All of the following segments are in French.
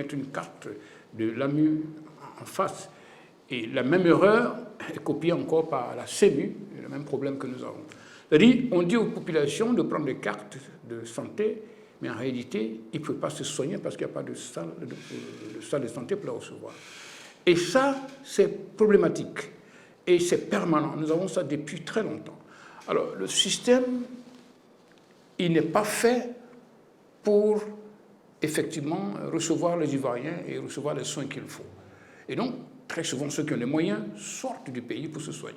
mettre une carte de l'AMU en face. Et la même erreur est copiée encore par la CEMU, le même problème que nous avons. C'est-à-dire, on dit aux populations de prendre des cartes de santé, mais en réalité, ils ne peuvent pas se soigner parce qu'il n'y a pas de salle de santé pour la recevoir. Et ça, c'est problématique. Et c'est permanent. Nous avons ça depuis très longtemps. Alors, le système, il n'est pas fait pour, effectivement, recevoir les Ivoiriens et recevoir les soins qu'il faut. Et donc, très souvent, ceux qui ont les moyens sortent du pays pour se soigner.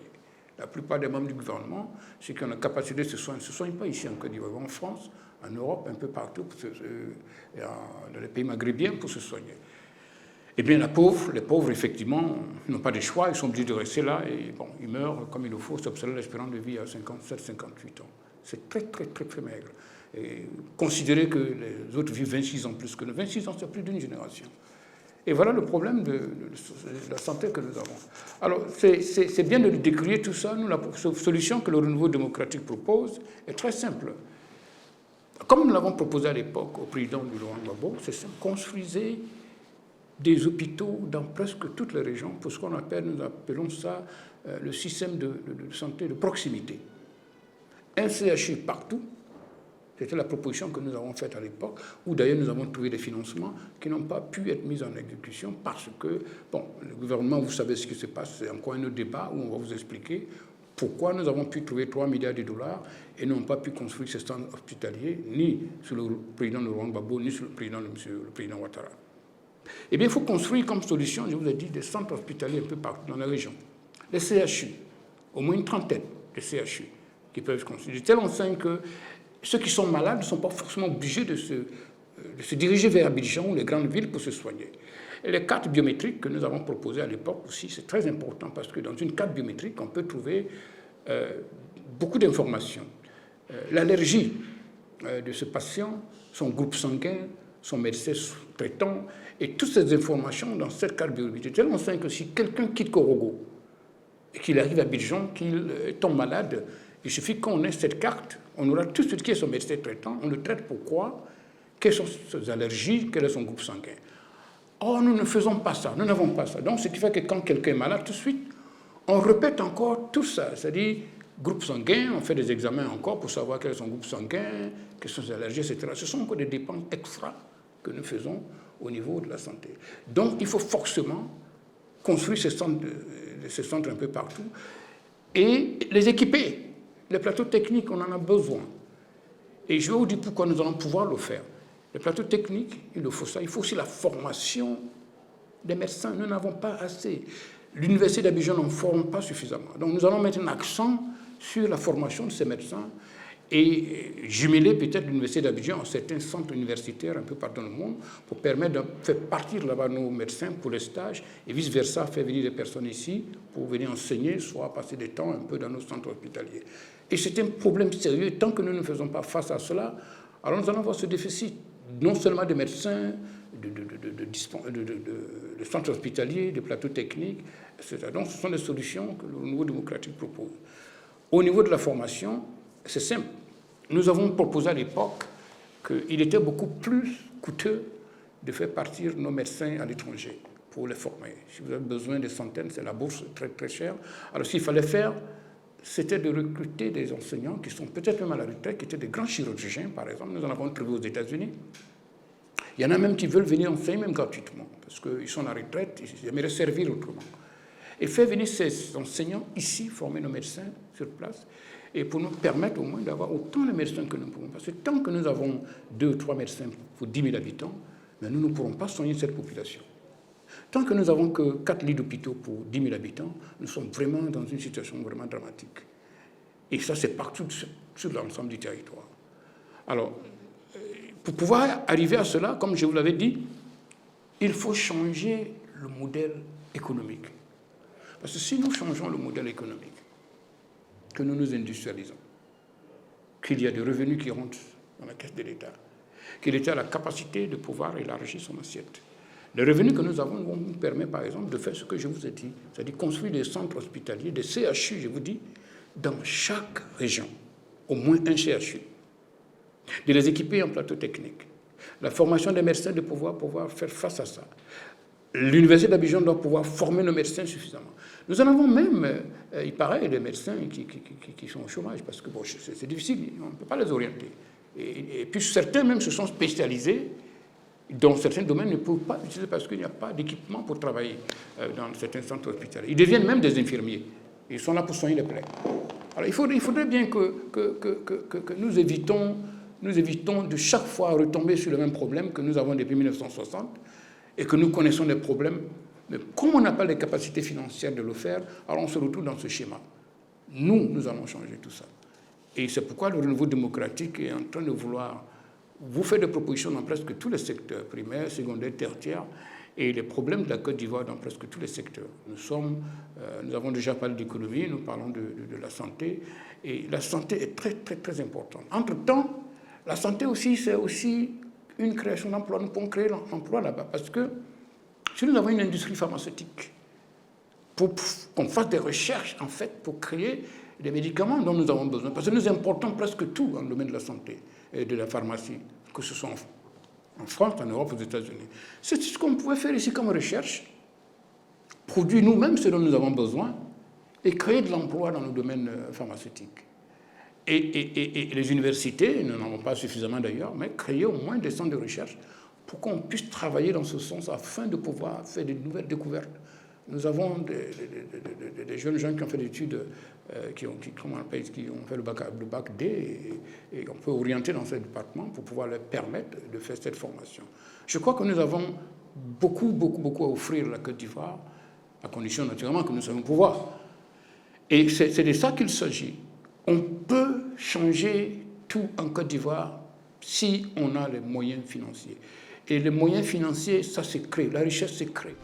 La plupart des membres du gouvernement, ceux qui ont la capacité de se soigner, ne se soignent pas ici en Côte d'Ivoire, en France, en Europe, un peu partout, dans les pays maghrébiens pour se soigner. Eh bien, les pauvres, effectivement, n'ont pas de choix, ils sont obligés de rester là et bon, ils meurent comme il le faut, sauf que l'espérance de vie à 57, 58 ans. C'est très, très, très, très maigre. Et considérez que les autres vivent 26 ans plus que nous. 26 ans, c'est plus d'une génération. Et voilà le problème de la santé que nous avons. Alors, c'est bien de décrire tout ça. Nous, la solution que le renouveau démocratique propose est très simple. Comme nous l'avons proposé à l'époque au président du Laurent Gbagbo, c'est simple, construisez des hôpitaux dans presque toutes les régions, pour ce qu'on appelle, nous appelons ça le système de santé de proximité. Un CHU partout, c'était la proposition que nous avons faite à l'époque, où d'ailleurs nous avons trouvé des financements qui n'ont pas pu être mis en exécution parce que, bon, le gouvernement, vous savez ce qui se passe, c'est encore un autre débat où on va vous expliquer pourquoi nous avons pu trouver 3 milliards de dollars et n'avons pas pu construire ces centres hospitaliers, ni sous le président Laurent Gbagbo, ni sous le président Ouattara. Eh bien, il faut construire comme solution, je vous ai dit, des centres hospitaliers un peu partout dans la région. Les CHU, au moins une trentaine de CHU qui peuvent se construire. De telle enseigne que ceux qui sont malades ne sont pas forcément obligés de se diriger vers Abidjan ou les grandes villes pour se soigner. Et les cartes biométriques que nous avons proposées à l'époque aussi, c'est très important parce que dans une carte biométrique, on peut trouver beaucoup d'informations. L'allergie de ce patient, son groupe sanguin, son médecin traitant, et toutes ces informations dans cette carte biométrique. Tellement simple que si quelqu'un quitte Korogo et qu'il arrive à Abidjan, qu'il tombe malade, il suffit qu'on ait cette carte, on aura tout ce qui est son médecin traitant, on le traite pourquoi, quelles sont ses allergies, quel est son groupe sanguin. Or, nous ne faisons pas ça, nous n'avons pas ça. Donc, ce qui fait que quand quelqu'un est malade, tout de suite, on répète encore tout ça, c'est-à-dire groupe sanguin, on fait des examens encore pour savoir quel est son groupe sanguin, quelles sont ses allergies, etc. Ce sont encore des dépenses extra que nous faisons au niveau de la santé. Donc, il faut forcément construire ces centres un peu partout et les équiper. Les plateaux techniques, on en a besoin. Et je vais vous dire pourquoi nous allons pouvoir le faire. Les plateaux techniques, il faut ça. Il faut aussi la formation des médecins. Nous n'avons pas assez. L'Université d'Abidjan n'en forme pas suffisamment. Donc, nous allons mettre un accent sur la formation de ces médecins et jumeler peut-être l'Université d'Abidjan à certains centres universitaires un peu partout dans le monde pour permettre de faire partir là-bas nos médecins pour les stages et vice-versa, faire venir des personnes ici pour venir enseigner, soit passer des temps un peu dans nos centres hospitaliers. Et c'est un problème sérieux. Et tant que nous ne faisons pas face à cela, alors nous allons avoir ce déficit, non seulement des médecins, de centres hospitaliers, de plateaux techniques, etc. Donc ce sont des solutions que le renouveau démocratique propose. Au niveau de la formation, c'est simple. Nous avons proposé à l'époque qu'il était beaucoup plus coûteux de faire partir nos médecins à l'étranger pour les former. Si vous avez besoin de centaines, c'est la bourse très très chère. Alors ce qu'il fallait faire, c'était de recruter des enseignants qui sont peut-être même à la retraite, qui étaient des grands chirurgiens, par exemple. Nous en avons trouvé aux États-Unis. Il y en a même qui veulent venir enseigner même gratuitement, parce qu'ils sont à la retraite, ils aimeraient servir autrement. Et faire venir ces enseignants ici, former nos médecins sur place, et pour nous permettre au moins d'avoir autant de médecins que nous pouvons. Parce que tant que nous avons 2 ou 3 médecins pour 10 000 habitants, mais nous ne pourrons pas soigner cette population. Tant que nous n'avons que 4 lits d'hôpitaux pour 10 000 habitants, nous sommes vraiment dans une situation vraiment dramatique. Et ça, c'est partout sur l'ensemble du territoire. Alors, pour pouvoir arriver à cela, comme je vous l'avais dit, il faut changer le modèle économique. Parce que si nous changeons le modèle économique, que nous nous industrialisons, qu'il y a des revenus qui rentrent dans la caisse de l'État, que l'État a la capacité de pouvoir élargir son assiette. Les revenus que nous avons vont nous permettre, par exemple, de faire ce que je vous ai dit, c'est-à-dire construire des centres hospitaliers, des CHU, je vous dis, dans chaque région, au moins un CHU, de les équiper en plateau technique, La formation des médecins de pouvoir faire face à ça. L'Université d'Abidjan doit pouvoir former nos médecins suffisamment. Nous en avons même, il paraît, des médecins qui sont au chômage, parce que bon, c'est difficile, on ne peut pas les orienter. Et puis certains même se sont spécialisés dans certains domaines ne peuvent pas utiliser parce qu'il n'y a pas d'équipement pour travailler dans certains centres hospitaliers. Ils deviennent même des infirmiers. Ils sont là pour soigner les plaies. Alors il faudrait bien que nous évitons de chaque fois retomber sur le même problème que nous avons depuis 1960 et que nous connaissons des problèmes. Mais comme on n'a pas les capacités financières de le faire, alors on se retrouve dans ce schéma. Nous allons changer tout ça. Et c'est pourquoi le renouveau démocratique est en train de vouloir vous faire des propositions dans presque tous les secteurs, primaires, secondaires, tertiaires, et les problèmes de la Côte d'Ivoire dans presque tous les secteurs. Nous avons déjà parlé d'économie, nous parlons de la santé, et la santé est très, très, très importante. Entre-temps, la santé aussi, c'est aussi une création d'emplois. Nous pouvons créer l'emploi là-bas, parce que si nous avons une industrie pharmaceutique, pour qu'on fasse des recherches, en fait, pour créer des médicaments dont nous avons besoin, parce que nous importons presque tout dans le domaine de la santé et de la pharmacie, que ce soit en France, en Europe, aux États-Unis. C'est ce qu'on pouvait faire ici comme recherche, produire nous-mêmes ce dont nous avons besoin et créer de l'emploi dans le domaine pharmaceutique. Et les universités, nous n'en avons pas suffisamment d'ailleurs, mais créer au moins des centres de recherche pour qu'on puisse travailler dans ce sens afin de pouvoir faire de nouvelles découvertes. Nous avons des jeunes gens qui ont fait des études, qui ont fait le bac D, et on peut orienter dans ce département pour pouvoir leur permettre de faire cette formation. Je crois que nous avons beaucoup à offrir à la Côte d'Ivoire, à condition naturellement que nous sachions pouvoir. Et c'est de ça qu'il s'agit. On peut changer tout en Côte d'Ivoire si on a les moyens financiers. Et les moyens financiers, ça se crée, la richesse se crée.